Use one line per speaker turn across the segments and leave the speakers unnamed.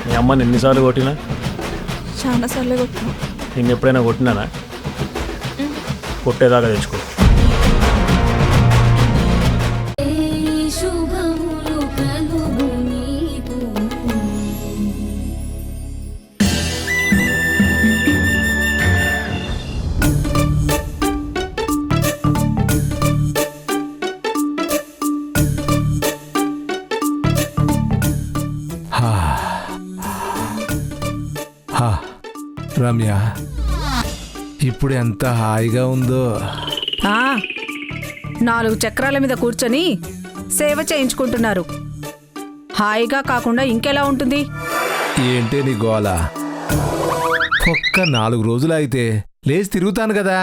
మీ అమ్మని ఎన్నిసార్లు కొట్టినా?
చాలా సార్లు కొట్టినా.
నేను ఎప్పుడైనా కొట్టినానా? కొట్టేదాకా తెచ్చుకో.
రమ్య, ఇప్పుడు ఎంత హాయిగా ఉందో.
4 చక్రాల మీద కూర్చొని సేవ చేయించుకుంటున్నారు. హాయిగా కాకుండా ఇంకెలా ఉంటుంది?
ఏంటే నీ గోల? ఒక్క 4 రోజులు అయితే లేచి తిరుగుతాను కదా.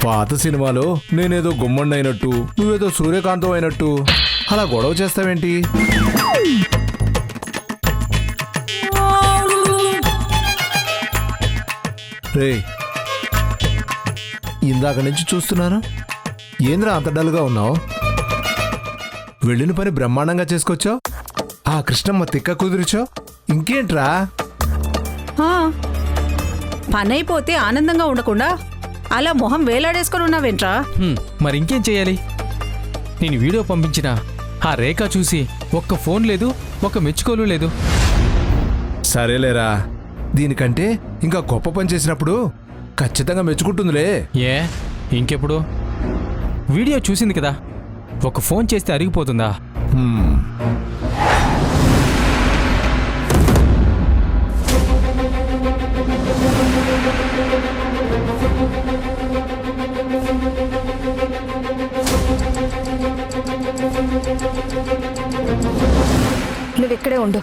పాత సినిమాలో నేనేదో గుమ్మండి అయినట్టు, నువ్వేదో సూర్యకాంతం అయినట్టు అలా గొడవ చేస్తావేంటి? రే, ఇందాక నుంచి చూస్తున్నాను, ఏంద్రా అంత డల్గా ఉన్నావు? వెళ్ళిన పని బ్రహ్మాండంగా చేసుకొచ్చావు. ఆ కృష్ణమ్మ తిక్క కుదిరిచావు. ఇంకేంట్రా?
పనైపోతే ఆనందంగా ఉండకుండా అలా మొహం వేలాడేసుకొని ఉన్నావేంట్రా?
మరి ఇంకేం చేయాలి? నేను వీడియో పంపించిన ఆ రేఖ చూసి ఒక్క ఫోన్ లేదు, ఒక్క మెచ్చుకోలు లేదు.
సరేలేరా, దీనికంటే ఇంకా గొప్ప పని చేసినప్పుడు ఖచ్చితంగా మెచ్చుకుంటుందిలే.
ఏ ఇంకెప్పుడు? వీడియో చూసింది కదా, ఒక ఫోన్ చేస్తే అరిగిపోతుందా?
నువ్వు ఇక్కడే ఉండు.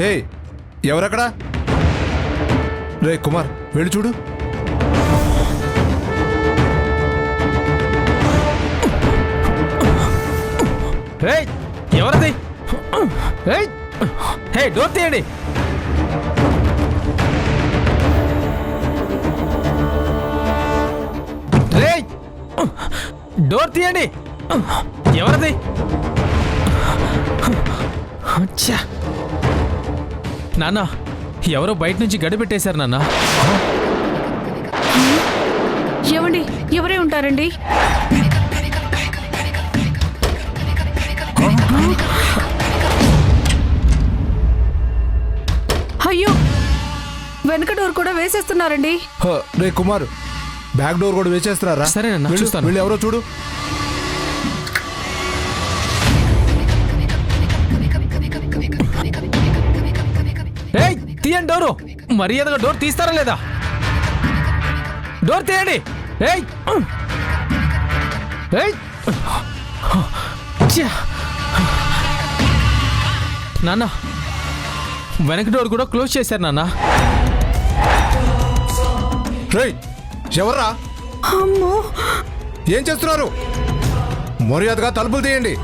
హే, ఎవరక్కడా? రే కుమార్, వెళ్ళి చూడు.
ఎవరిది? హే, డోర్ తీయండి. డోర్ తీయండి. ఎవరిది? నాన్న, ఎవరో బయట నుంచి గడిపెట్టేశారు నాన్న.
ఏమండి, ఎవరే ఉంటారండి? అయ్యో, వెనక డోర్ కూడా వేసేస్తున్నారండి.
రే కుమార్, బ్యాక్ డోర్ కూడా వేసేస్తున్నారా?
సరేనన్నా, చూస్తాను.
వీళ్ళు ఎవరో చూడు.
తీయండి డోరు. మర్యాదగా డోర్ తీస్తారా లేదా? డోర్ తీయండి. నాన్న, వెనక డోర్ కూడా క్లోజ్ చేశారు నాన్న.
ఎవర్రా?
అమ్మో,
ఏం చేస్తున్నారు? మర్యాదగా తలుపులు తీయండి.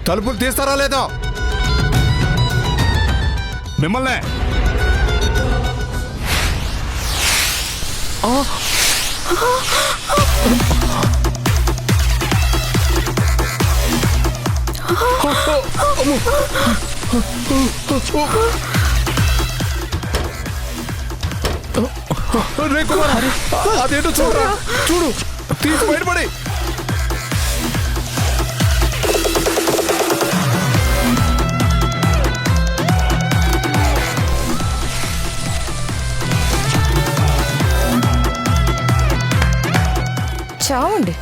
తలుపులు తీస్తారా లేదా? మిమ్మల్నే. అదేంటో చూడరా, చూడు, తీసి బయటపడి.
చావండి.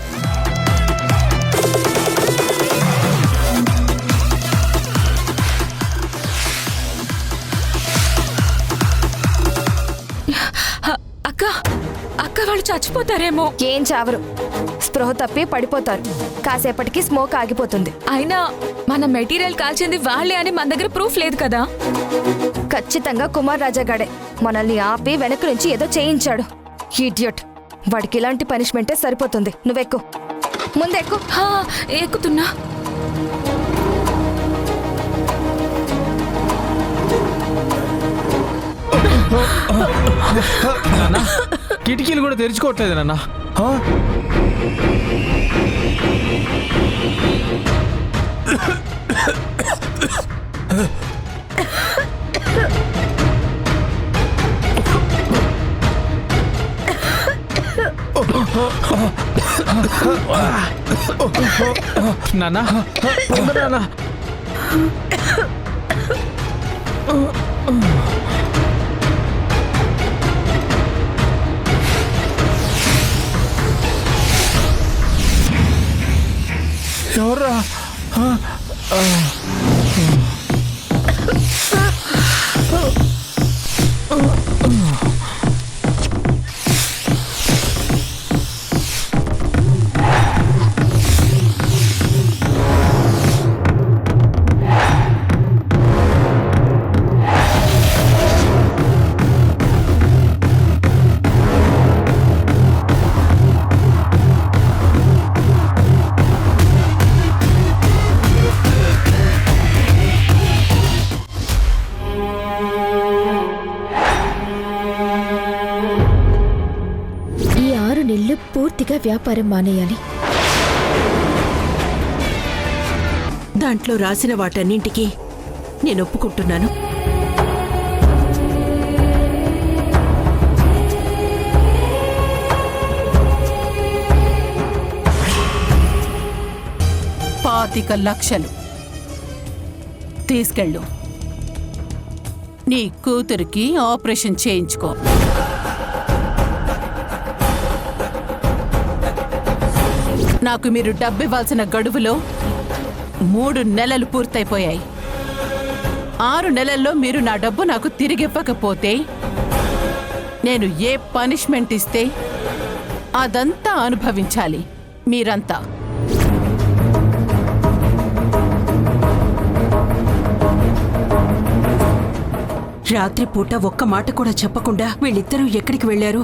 అక్క, అక్క వాళ్ళు చచ్చిపోతారేమో. ఏం చావరు, స్పృహ తప్పి పడిపోతారు. కాసేపటికి స్మోక్ ఆగిపోతుంది. అయినా మన మెటీరియల్ కాల్చింది వాళ్ళే అని మన దగ్గర ప్రూఫ్ లేదు కదా. ఖచ్చితంగా కుమార్ రాజా గాడే మనల్ని ఆపి వెనక నుంచి ఏదో చేయించాడు. ఇడియట్, వాడికి ఇలాంటి పనిష్మెంటే సరిపోతుంది. నువ్వెక్కు, ముందెక్కు. ఎక్కుతున్నా.
నాన్న కిటికీలు కూడా తెరుచుకోవట్లేదు నాన్న. నాన్న నాన్న
ఎవర్రా?
పూర్తిగా వ్యాపారం మానేయాలి.
దాంట్లో రాసిన వాటన్నింటికి నేను ఒప్పుకుంటున్నాను. $25,00,000 తీసుకెళ్ళు. నీ కూతురికి ఆపరేషన్ చేయించుకో. నాకు మీరు డబ్బివ్వాల్సిన గడువులో 3 నెలలు పూర్తయిపోయాయి. 6 నెలల్లో మీరు నా డబ్బు నాకు తిరిగివ్వకపోతే నేను ఏ పనిష్మెంట్ ఇస్తే అదంతా అనుభవించాలి మీరంతా. రాత్రిపూట ఒక్క మాట కూడా చెప్పకుండా వీళ్ళిద్దరూ ఎక్కడికి వెళ్లారు?